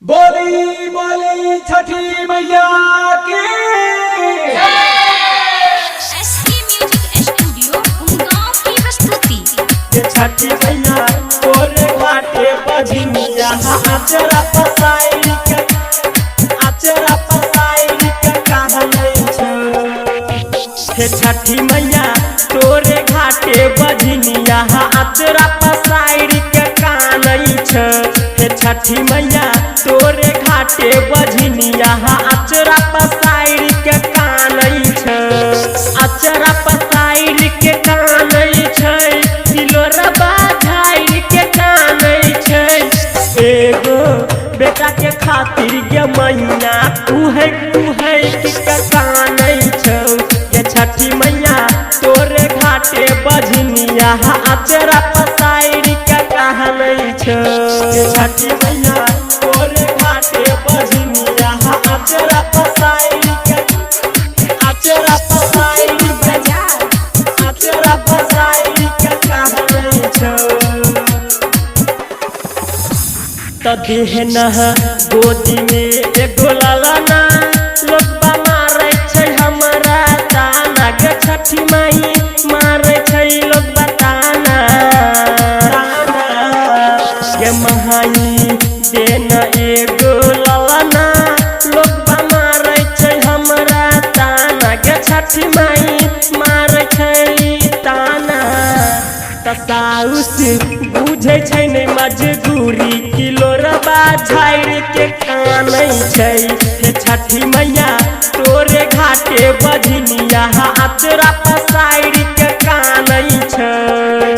बोली बोली छठी मैया की एसके म्यूजिक स्टूडियो उमगांव की प्रस्तुति। छठी मैया तोरे घाटे बजनिया आचरा पसाई के कहलै छ। हे छठी मैया तोरे घाटे बजनिया आचरा पसाई के कानै छ। हे छठी मैया तोरे घाटे बजनिया आचरा पसाई के कानै छ। आचरा पसाई के कानै छ, सिलोरबा झाड़ के कानै छै। एगो बेटा के खातिर ये मैया तू है कि कानै छौ। ये छठी मैया तोरे घाटे बजनिया आचरा पसाई के कहलै छ। ये छठी मैया तोरे घाटे बजनिया आचरा पसाई के कहलै छ। त देहन गोदी में एगो लालाना लोगबा मारै छै हमरा ताना। गे छठी माई मारै छै लोगबा ताना। गे महाई देन एगो लालाना लोगबा मारै छै हमरा ताना। गे छठी माई मारै छै ताना। त साउस बुझै छै नै मजदूरी, किलोरबा झाड़ के कानै छै। हे छठी मैया तोरे घाटे बजनिया आचरा पसाई के कानै छ।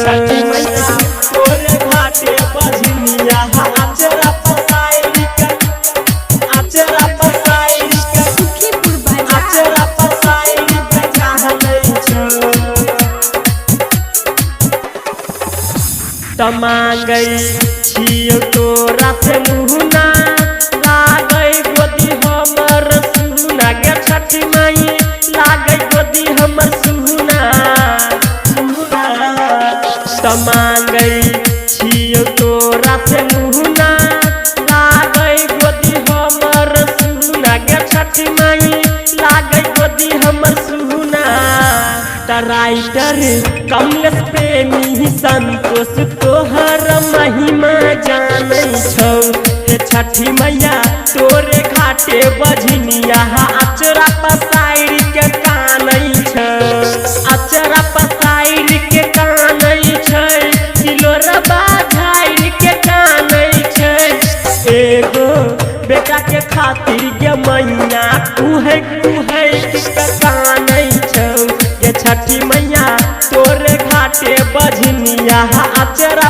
छठी मैया तोरे घाटे बजनिया आचरा पसाई के सुखीपुर बाजार आचरा पसाई के कहलै छ। त मांगै छियौ तोरा से मुहना, लागै गोदी हमर सुना। गे छठी माई लागै गोदी हमर सुना। त मांगै छियौ तोरा से मुहना, लागै गोदी हमर सुना। गे छठी माई लागै गोदी हमर सुना। त राइटर कमलेश प्रेमी संतोष तोहर महिमा जानै छौ। हे छठी मैया तोरे घाटे बजनिया आचरा पसाई के कानै छ। आचरा पसाई के कानै छै, सिलोरबा झाड़ के कानै छै। एगो बेटा के खातिर ये मैया तू है कि कानै छौ। ये छठी मैया तोरे घाटे बजनिया आचरा